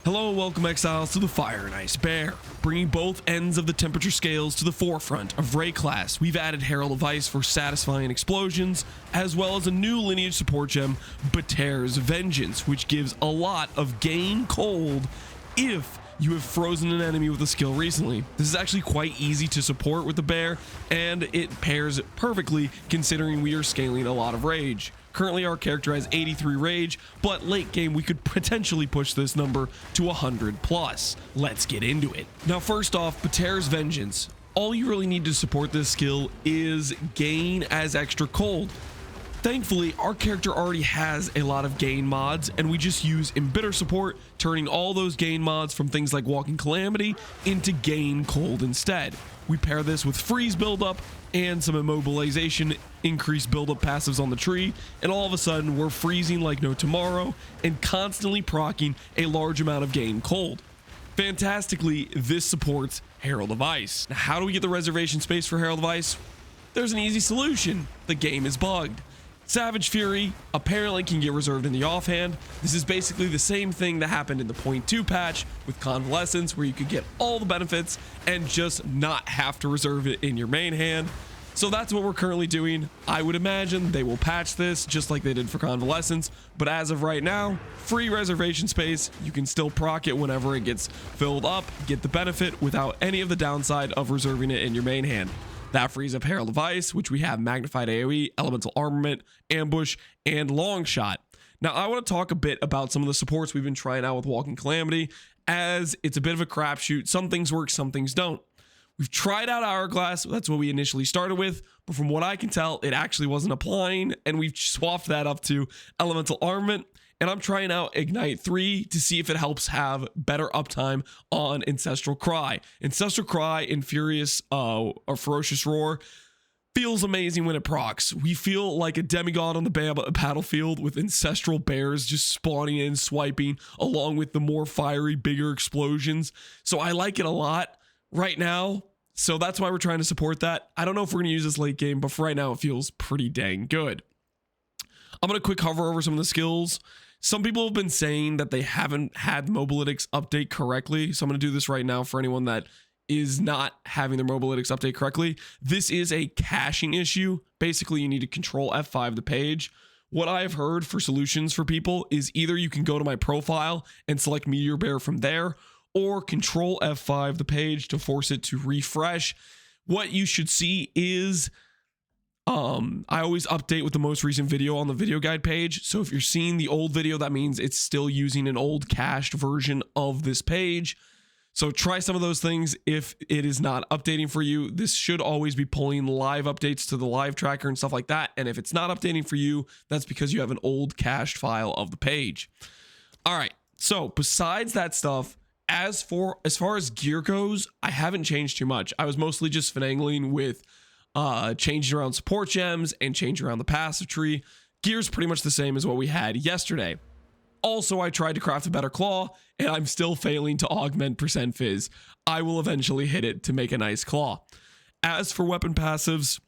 Hello, welcome Exiles to the Fire and Ice Bear, bringing both ends of the temperature scales to the forefront of Ray class. We've added Herald of Ice for satisfying explosions, as well as a new lineage support gem, Meteor's Vengeance, which gives a lot of gain cold if you have frozen an enemy with a skill recently. This is actually quite easy to support with the bear, and it pairs perfectly considering we are scaling a lot of rage. Currently our character has 83 rage, but late game we could potentially push this number to 100 plus. Let's get into it. Now first off, Meteor's Vengeance. All you really need to support this skill is gain as extra cold. Thankfully, our character already has a lot of gain mods, and we just use Embitter support, turning all those gain mods from things like Walking Calamity into gain cold instead. We pair this with freeze buildup and some immobilization, increased buildup passives on the tree, and all of a sudden we're freezing like no tomorrow and constantly proccing a large amount of gain cold. Fantastically, this supports Herald of Ice. Now, how do we get the reservation space for Herald of Ice? There's an easy solution. The game is bugged. Savage Fury apparently can get reserved in the offhand. This is basically the same thing that happened in the 0.2 patch with Convalescence, where you could get all the benefits and just not have to reserve it in your main hand. So that's what we're currently doing. I would imagine they will patch this just like they did for Convalescence, but as of right now, free reservation space. You can still proc it whenever it gets filled up, get the benefit without any of the downside of reserving it in your main hand. That frees up Herald of Ice, which we have Magnified AoE, Elemental Armament, Ambush, and Long Shot. Now, I want to talk a bit about some of the supports we've been trying out with Walking Calamity, as it's a bit of a crapshoot. Some things work, some things don't. We've tried out Hourglass, that's what we initially started with, but from what I can tell, it actually wasn't applying, and we've swapped that up to Elemental Armament. And I'm trying out Ignite 3 to see if it helps have better uptime on Ancestral Cry. Ancestral Cry in Furious or Ferocious Roar feels amazing when it procs. We feel like a demigod on the battlefield with ancestral bears just spawning in, swiping, along with the more fiery, bigger explosions. So I like it a lot right now. So that's why we're trying to support that. I don't know if we're going to use this late game, but for right now, it feels pretty dang good. I'm going to quick hover over some of the skills. Some people have been saying that they haven't had Mobalytics update correctly, so I'm going to do this right now for anyone that is not having their Mobalytics update correctly. This is a caching issue. Basically, you need to control F5 the page. What I've heard for solutions for people is either you can go to my profile and select Meteor Bear from there, or control F5 the page to force it to refresh. What you should see is I always update with the most recent video on the video guide page. So if you're seeing the old video, that means it's still using an old cached version of this page. So try some of those things if it is not updating for you. This should always be pulling live updates to the live tracker and stuff like that. And if it's not updating for you, that's because you have an old cached file of the page. All right. So besides that stuff, as far as gear goes, I haven't changed too much. I was mostly just finagling with changing around support gems and changing around the passive tree. Gear's pretty much the same as what we had yesterday. Also, I tried to craft a better claw, and I'm still failing to augment percent fizz. I will eventually hit it to make a nice claw. As for weapon passives,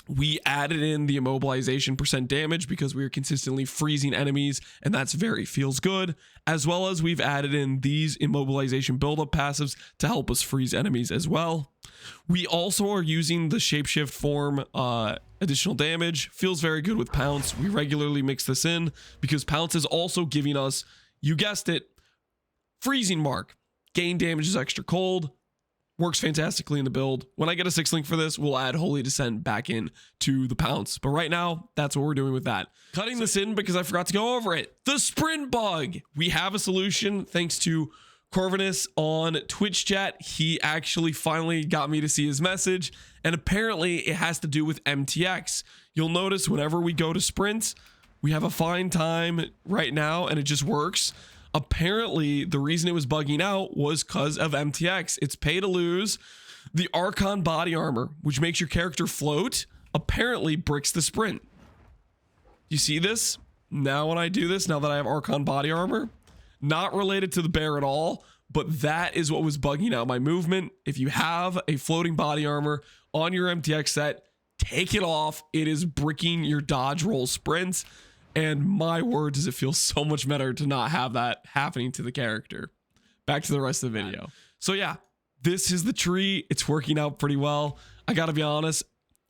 we added in the immobilization percent damage because we are consistently freezing enemies, and that's feels good, as well as we've added in these immobilization buildup passives to help us freeze enemies as well. We also are using the shapeshift form additional damage. Feels very good with Pounce. We regularly mix this in because Pounce is also giving us, you guessed it, freezing mark. Gain damage is extra cold. Works fantastically in the build. When I get a 6 link for this, we'll add Holy Descent back in to the Pounce. But right now, that's what we're doing with that. Cutting this in because I forgot to go over it. The sprint bug. We have a solution thanks to Corvinus on Twitch chat. He actually finally got me to see his message. And apparently it has to do with MTX. You'll notice whenever we go to sprint, we have a fine time right now and it just works. Apparently, the reason it was bugging out was because of MTX. It's pay to lose. The Archon body armor, which makes your character float, apparently bricks the sprint. You see this? Now when I do this, now that I have Archon body armor, not related to the bear at all, but that is what was bugging out my movement. If you have a floating body armor on your MTX set, take it off. It is bricking your dodge roll sprints. And my word, does it feel so much better to not have that happening to the character. back to the rest of the video. So yeah, this is the tree. It's working out pretty well. I gotta be honest,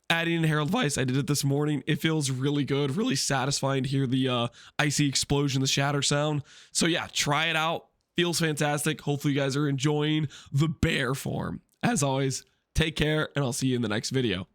adding in Herald of Ice, I did it this morning. It feels really good, really satisfying to hear the icy explosion, the shatter sound. So yeah, try it out. Feels fantastic. Hopefully you guys are enjoying the bear form. As always, take care, and I'll see you in the next video.